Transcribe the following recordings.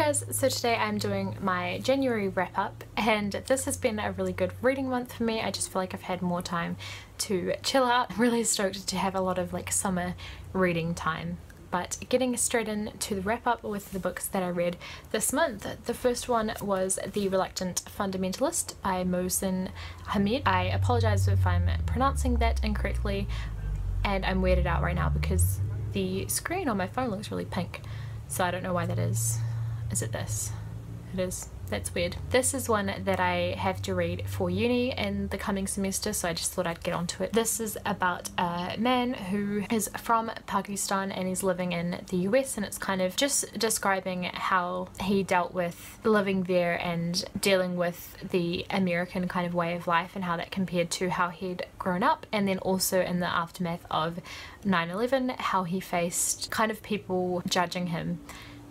guys, so today I'm doing my January wrap up and this has been a really good reading month for me. I just feel like I've had more time to chill out. I'm really stoked to have a lot of like summer reading time. But getting straight into the wrap up with the books that I read this month. The first one was The Reluctant Fundamentalist by Mohsin Hamid. I apologise if I'm pronouncing that incorrectly and I'm weirded out right now because the screen on my phone looks really pink, so I don't know why that is. Is it this? It is. That's weird. This is one that I have to read for uni in the coming semester, so I just thought I'd get onto it. This is about a man who is from Pakistan and he's living in the US, and it's kind of just describing how he dealt with living there and dealing with the American kind of way of life and how that compared to how he'd grown up, and then also in the aftermath of 9/11 how he faced kind of people judging him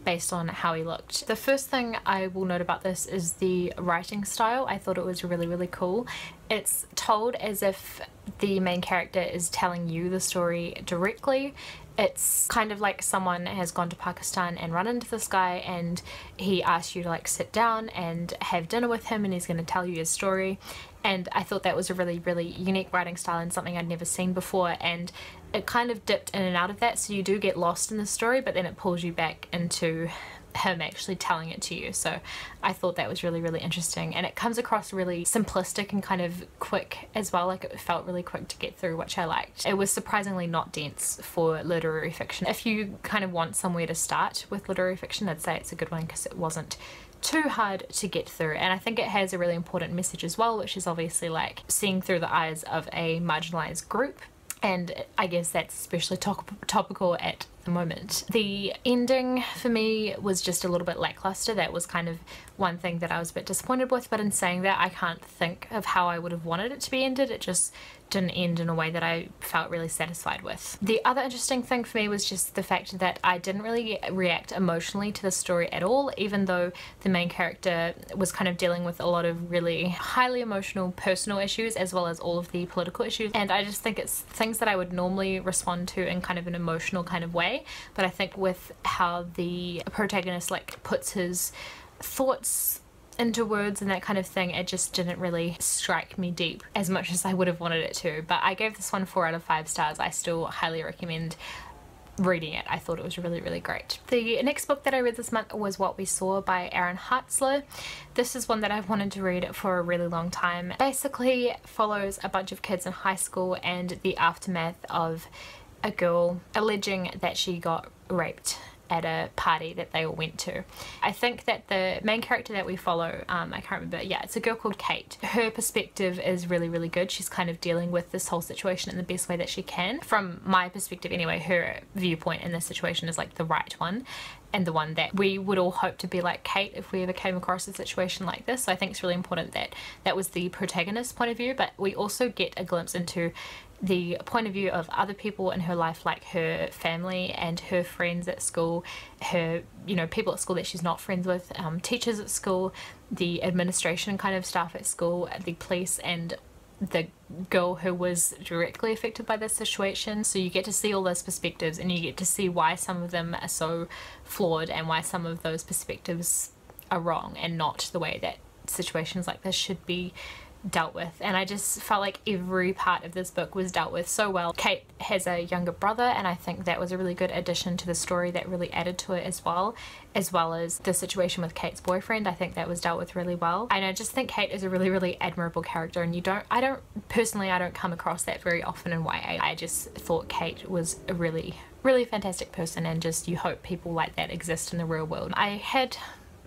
based on how he looked. The first thing I will note about this is the writing style. I thought it was really cool. It's told as if the main character is telling you the story directly. It's kind of like someone has gone to Pakistan and run into this guy and he asks you to like sit down and have dinner with him and he's going to tell you his story, and I thought that was a really unique writing style and something I'd never seen before, and it kind of dipped in and out of that, so you do get lost in the story but then it pulls you back into him actually telling it to you. So I thought that was really interesting, and it comes across really simplistic and kind of quick as well. Like, it felt really quick to get through, which I liked. It was surprisingly not dense for literary fiction. If you kind of want somewhere to start with literary fiction, I'd say it's a good one because it wasn't too hard to get through, and I think it has a really important message as well, which is obviously like seeing through the eyes of a marginalized group, and I guess that's especially topical at the moment. The ending for me was just a little bit lackluster. That was kind of one thing that I was a bit disappointed with, but in saying that, I can't think of how I would have wanted it to be ended. It just didn't end in a way that I felt really satisfied with. The other interesting thing for me was just the fact that I didn't really react emotionally to the story at all, even though the main character was kind of dealing with a lot of really highly emotional personal issues as well as all of the political issues, and I just think it's things that I would normally respond to in kind of an emotional kind of way, but I think with how the protagonist like puts his thoughts into words and that kind of thing, it just didn't really strike me deep as much as I would have wanted it to. But I gave this one 4 out of 5 stars. I still highly recommend reading it. I thought it was really great. The next book that I read this month was What We Saw by Aaron Hartzler. This is one that I've wanted to read for a really long time. Basically follows a bunch of kids in high school and the aftermath of a girl alleging that she got raped at a party that they all went to. I think that the main character that we follow, I can't remember, yeah, it's a girl called Kate. Her perspective is really good. She's kind of dealing with this whole situation in the best way that she can. From my perspective anyway, her viewpoint in this situation is like the right one, and the one that we would all hope to be like Kate if we ever came across a situation like this. So I think it's really important that that was the protagonist's point of view, but we also get a glimpse into the point of view of other people in her life, like her family and her friends at school, her, you know, people at school that she's not friends with, teachers at school, the administration kind of staff at school, the police, and the girl who was directly affected by this situation. So you get to see all those perspectives and you get to see why some of them are so flawed and why some of those perspectives are wrong and not the way that situations like this should be dealt with. And I just felt like every part of this book was dealt with so well. Kate has a younger brother, and I think that was a really good addition to the story that really added to it as well as the situation with Kate's boyfriend. I think that was dealt with really well, and I just think Kate is a really admirable character, and I don't personally come across that very often in YA. I just thought Kate was a really fantastic person, and just you hope people like that exist in the real world. I had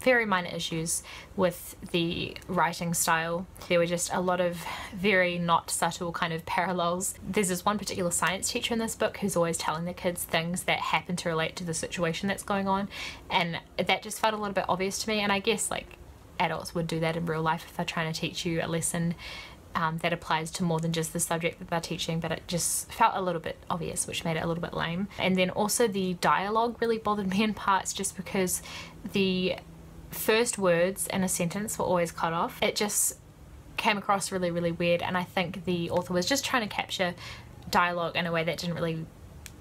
very minor issues with the writing style. There were just a lot of very not subtle kind of parallels. There's this one particular science teacher in this book who's always telling the kids things that happen to relate to the situation that's going on, and that just felt a little bit obvious to me, and I guess like adults would do that in real life if they're trying to teach you a lesson that applies to more than just the subject that they're teaching, but it just felt a little bit obvious, which made it a little bit lame. And then also the dialogue really bothered me in parts just because the first words in a sentence were always cut off. It just came across really weird, and I think the author was just trying to capture dialogue in a way that didn't really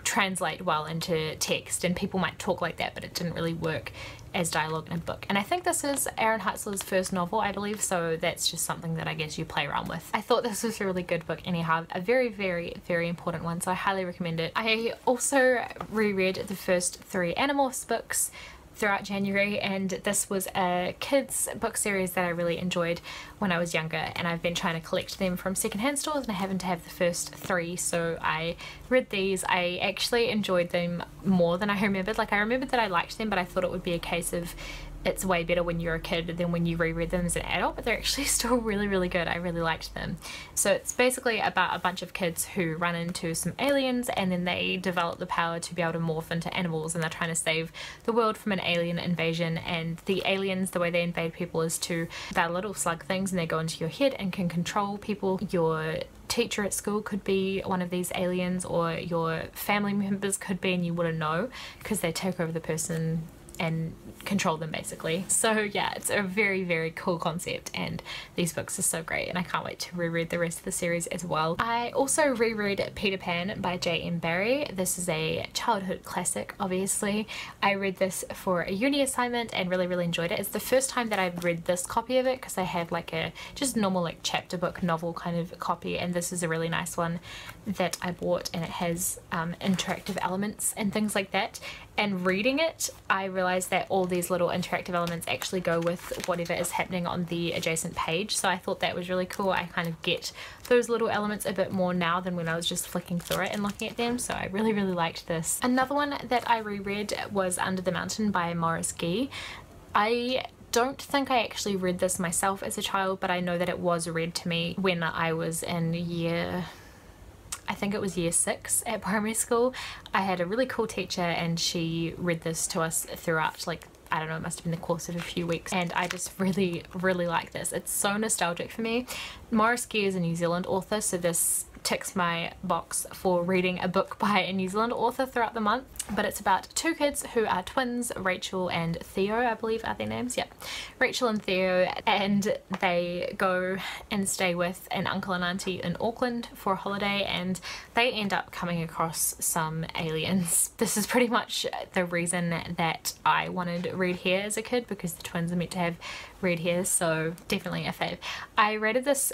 translate well into text, and people might talk like that, but it didn't really work as dialogue in a book. And I think this is Aaron Heitzler's first novel, I believe, so that's just something that I guess you play around with. I thought this was a really good book anyhow, a very, very, very important one, so I highly recommend it. I also reread the first 3 Animorphs books throughout January, and this was a kids book series that I really enjoyed when I was younger, and I've been trying to collect them from secondhand stores and I happen to have the first 3, so I read these. I actually enjoyed them more than I remembered. Like, I remembered that I liked them, but I thought it would be a case of it's way better when you're a kid than when you reread them as an adult, but they're actually still really, really good. I really liked them. So it's basically about a bunch of kids who run into some aliens, and then they develop the power to be able to morph into animals, and they're trying to save the world from an alien invasion. And the aliens, the way they invade people is they're little slug things, and they go into your head and can control people. Your teacher at school could be one of these aliens, or your family members could be, and you wouldn't know because they take over the person and control them basically. So yeah, it's a very, very cool concept, and these books are so great, and I can't wait to reread the rest of the series as well. I also reread Peter Pan by J.M. Barrie. This is a childhood classic, obviously. I read this for a uni assignment and really, really enjoyed it. It's the first time that I've read this copy of it, because I have like a just normal like chapter book novel kind of copy, and this is a really nice one that I bought, and it has interactive elements and things like that. And reading it, I realized that all these little interactive elements actually go with whatever is happening on the adjacent page, so I thought that was really cool. I kind of get those little elements a bit more now than when I was just flicking through it and looking at them, so I really, really liked this. Another one that I reread was Under the Mountain by Maurice Guy. I don't think I actually read this myself as a child, but I know that it was read to me when I was in I think it was year 6 at primary school. I had a really cool teacher, and she read this to us throughout, like, I don't know, it must have been the course of a few weeks, and I just really, really like this. It's so nostalgic for me. Maurice Guy is a New Zealand author, so this ticks my box for reading a book by a New Zealand author throughout the month. But it's about 2 kids who are twins, Rachel and Theo, I believe are their names. Yep, Rachel and Theo, and they go and stay with an uncle and auntie in Auckland for a holiday, and they end up coming across some aliens. This is pretty much the reason that I wanted red hair as a kid, because the twins are meant to have red hair, so definitely a fave. I rated this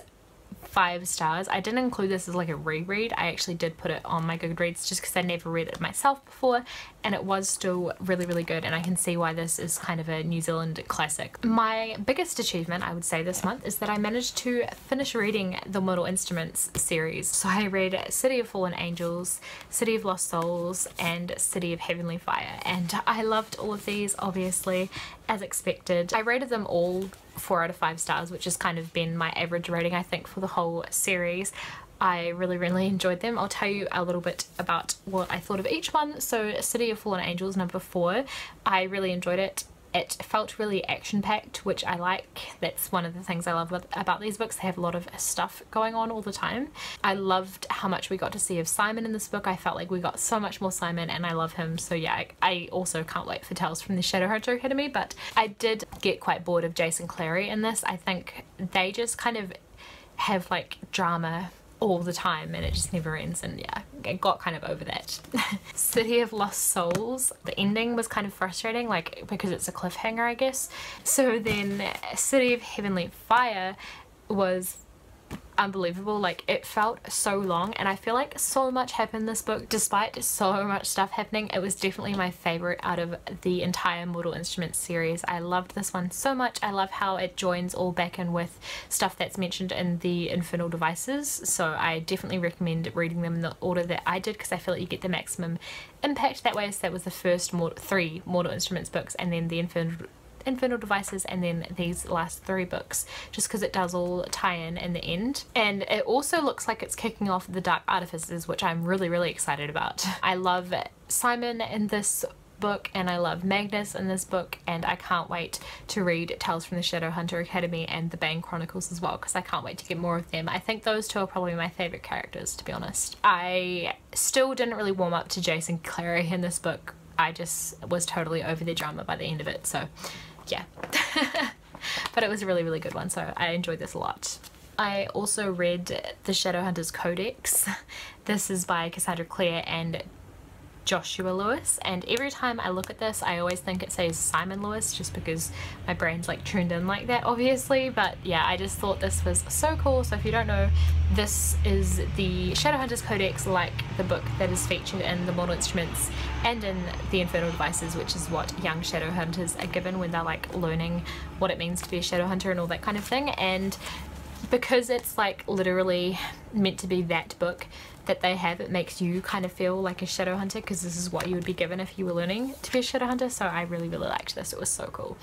5 stars. I didn't include this as like a reread. I actually did put it on my Goodreads just because I never read it myself before, and it was still really, really good, and I can see why this is kind of a New Zealand classic. My biggest achievement, I would say, this month is that I managed to finish reading the Mortal Instruments series. So I read City of Fallen Angels, City of Lost Souls, and City of Heavenly Fire, and I loved all of these, obviously, as expected. I rated them all 4 out of 5 stars, which has kind of been my average rating, I think, for the whole series. I really, really enjoyed them. I'll tell you a little bit about what I thought of each one. So City of Fallen Angels, number 4, I really enjoyed it. It felt really action-packed, which I like. That's one of the things I love about these books. They have a lot of stuff going on all the time. I loved how much we got to see of Simon in this book. I felt like we got so much more Simon, and I love him. So yeah, I also can't wait for Tales from the Shadowhunter Academy, but I did get quite bored of Jason Clary in this. I think they just kind of have like drama all the time, and it just never ends, and yeah, I got kind of over that. City of Lost Souls, the ending was kind of frustrating, like, because it's a cliffhanger, I guess. So then City of Heavenly Fire was unbelievable. Like, it felt so long, and I feel like so much happened in this book. Despite so much stuff happening, it was definitely my favorite out of the entire Mortal Instruments series. I loved this one so much. I love how it joins all back in with stuff that's mentioned in the Infernal Devices, so I definitely recommend reading them in the order that I did, because I feel like you get the maximum impact that way. So that was the first 3 Mortal Instruments books, and then the Infernal Devices, and then these last 3 books, just because it does all tie in the end. And it also looks like it's kicking off the Dark Artifices, which I'm really, really excited about. I love Simon in this book, and I love Magnus in this book, and I can't wait to read Tales from the Shadowhunter Academy and the Bane Chronicles as well, because I can't wait to get more of them. I think those 2 are probably my favourite characters, to be honest. I still didn't really warm up to Jason Clary in this book. I just was totally over their drama by the end of it, so yeah. But it was a really, really good one, so I enjoyed this a lot. I also read The Shadowhunters Codex. This is by Cassandra Clare and Joshua Lewis, and every time I look at this I always think it says Simon Lewis just because my brain's like tuned in like that obviously. But yeah, I just thought this was so cool. So if you don't know, this is the Shadowhunters Codex, like the book that is featured in the Mortal Instruments and in the Infernal Devices, which is what young Shadowhunters are given when they're like learning what it means to be a Shadowhunter and all that kind of thing. And because it's like literally meant to be that book that they have, it makes you kind of feel like a Shadowhunter, because this is what you would be given if you were learning to be a Shadowhunter. So I really liked this. It was so cool.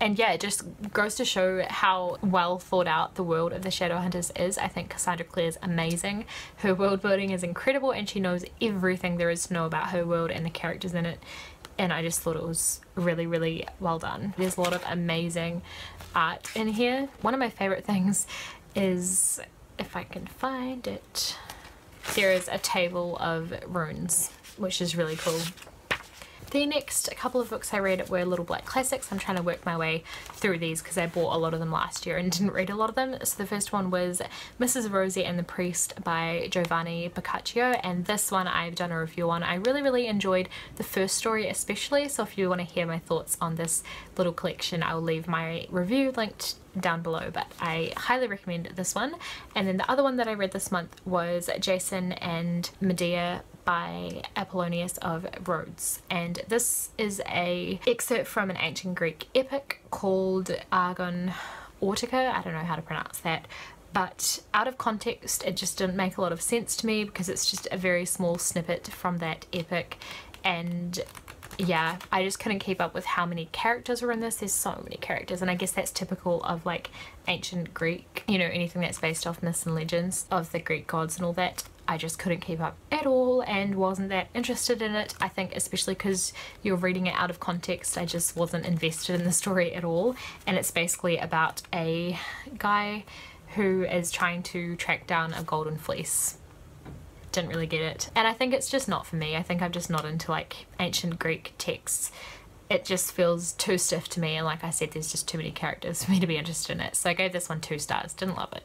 And yeah, it just goes to show how well thought out the world of the Shadowhunters is. I think Cassandra Clare's amazing. Her world building is incredible and she knows everything there is to know about her world and the characters in it. And I just thought it was really well done. There's a lot of amazing art in here. One of my favorite things is, if I can find it, there is a table of runes, which is really cool. The next couple of books I read were Little Black Classics. I'm trying to work my way through these because I bought a lot of them last year and didn't read a lot of them. So the first one was Mrs. Rosie and the Priest by Giovanni Boccaccio, and this one I've done a review on. I really enjoyed the first story especially, so if you want to hear my thoughts on this little collection, I'll leave my review linked down below, but I highly recommend this one. And then the other one that I read this month was Jason and Medea by Apollonius of Rhodes, and this is a excerpt from an ancient Greek epic called Argon Autica. I don't know how to pronounce that, but out of context it just didn't make a lot of sense to me because it's just a very small snippet from that epic. And yeah, I just couldn't keep up with how many characters were in this. There's so many characters, and I guess that's typical of like ancient Greek, you know, anything that's based off myths and legends of the Greek gods and all that. I just couldn't keep up at all and wasn't that interested in it. I think especially because you're reading it out of context, I just wasn't invested in the story at all. And it's basically about a guy who is trying to track down a golden fleece. Didn't really get it, and I think it's just not for me. I think I'm just not into like ancient Greek texts. It just feels too stiff to me, and like I said, there's just too many characters for me to be interested in it. So I gave this one 2 stars. Didn't love it.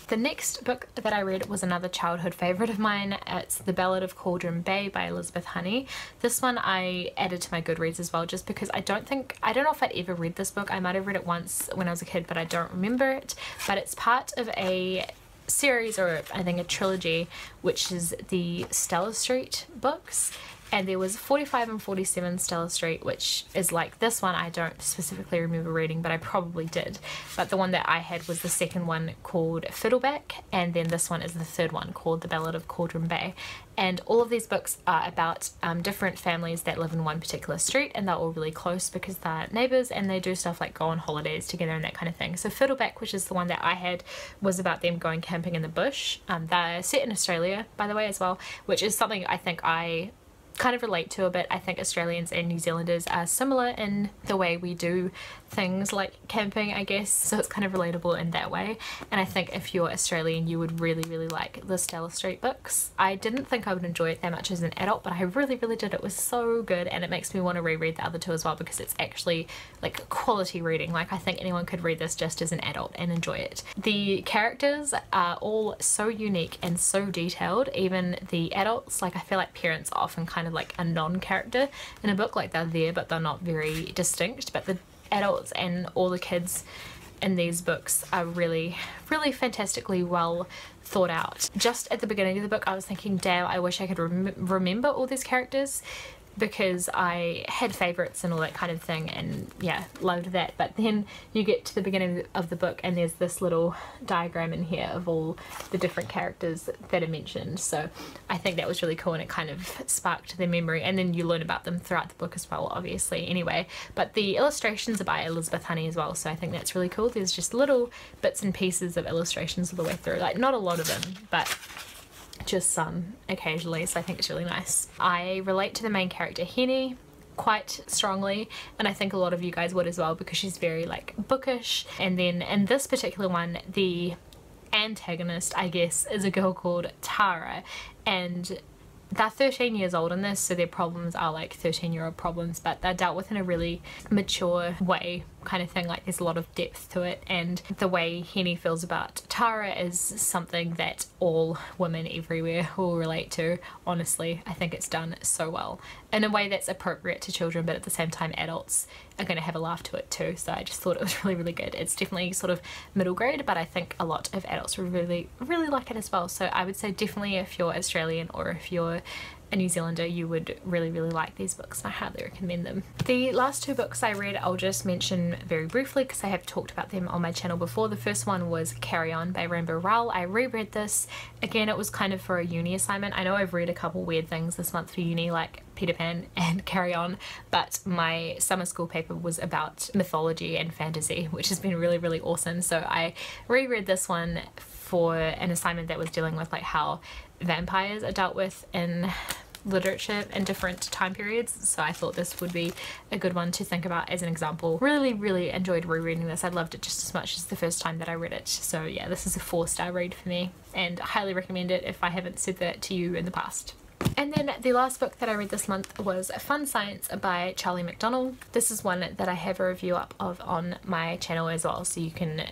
The next book that I read was another childhood favourite of mine. It's The Ballad of Cauldron Bay by Elizabeth Honey. This one I added to my Goodreads as well, just because I don't know if I'd ever read this book. I might have read it once when I was a kid, but I don't remember it. But it's part of a series, or I think a trilogy, which is the Stella Street books. And there was 45 and 47 Stella Street, which is like this one I don't specifically remember reading, but I probably did. But the one that I had was the second one called Fiddleback, and then this one is the third one called The Ballad of Cauldron Bay. And all of these books are about different families that live in one particular street, and they're all really close because they're neighbours and they do stuff like go on holidays together and that kind of thing. So Fiddleback, which is the one that I had, was about them going camping in the bush. They're set in Australia, by the way, as well, which is something I think I kind of relate to a bit. I think Australians and New Zealanders are similar in the way we do things like camping, I guess, so it's kind of relatable in that way. And I think if you're Australian you would really like the Stella Street books. I didn't think I would enjoy it that much as an adult, but I really did. It was so good, and it makes me want to reread the other two as well because it's actually like quality reading. Like I think anyone could read this just as an adult and enjoy it. The characters are all so unique and so detailed, even the adults. Like I feel like parents are often kind of like a non-character in a book, like they're there but they're not very distinct, but the adults and all the kids in these books are really fantastically well thought out. Just at the beginning of the book I was thinking, damn, I wish I could remember all these characters, because I had favourites and all that kind of thing, and yeah, loved that. But then you get to the beginning of the book and there's this little diagram in here of all the different characters that are mentioned, so I think that was really cool and it kind of sparked their memory, and then you learn about them throughout the book as well, obviously, anyway. But the illustrations are by Elizabeth Honey as well, so I think that's really cool. There's just little bits and pieces of illustrations all the way through, like not a lot of them, but just some occasionally, so I think it's really nice. I relate to the main character Henny quite strongly, and I think a lot of you guys would as well, because she's very like bookish. And then in this particular one, the antagonist, I guess, is a girl called Tara, and they're 13 years old in this, so their problems are like 13-year-old problems, but they're dealt with in a really mature way. kind of thing. Like there's a lot of depth to it, and the way Henny feels about Tara is something that all women everywhere will relate to. Honestly, I think it's done so well in a way that's appropriate to children, but at the same time adults are going to have a laugh to it too. So I just thought it was really good. It's definitely sort of middle grade, but I think a lot of adults will really like it as well. So I would say definitely if you're Australian or if you're a New Zealander, you would really like these books, and I highly recommend them. The last two books I read I'll just mention very briefly because I have talked about them on my channel before. The first one was Carry On by Rainbow Rowell. I reread this. Again, it was kind of for a uni assignment. I know I've read a couple weird things this month for uni, like Peter Pan and Carry On, but my summer school paper was about mythology and fantasy, which has been really awesome. So I reread this one for an assignment that was dealing with like how vampires are dealt with in literature in different time periods, so I thought this would be a good one to think about as an example. Really enjoyed rereading this. I loved it just as much as the first time that I read it. So yeah, this is a 4-star read for me, and I highly recommend it if I haven't said that to you in the past. And then the last book that I read this month was Fun Science by Charlie McDonnell. This is one that I have a review up of on my channel as well, so you can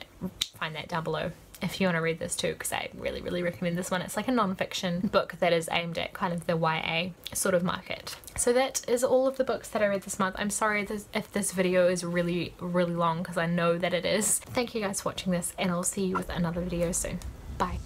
find that down below if you want to read this too, because I really recommend this one. It's like a non-fiction book that is aimed at kind of the YA sort of market. So that is all of the books that I read this month. I'm sorry if this video is really long, because I know that it is. Thank you guys for watching this, and I'll see you with another video soon. Bye.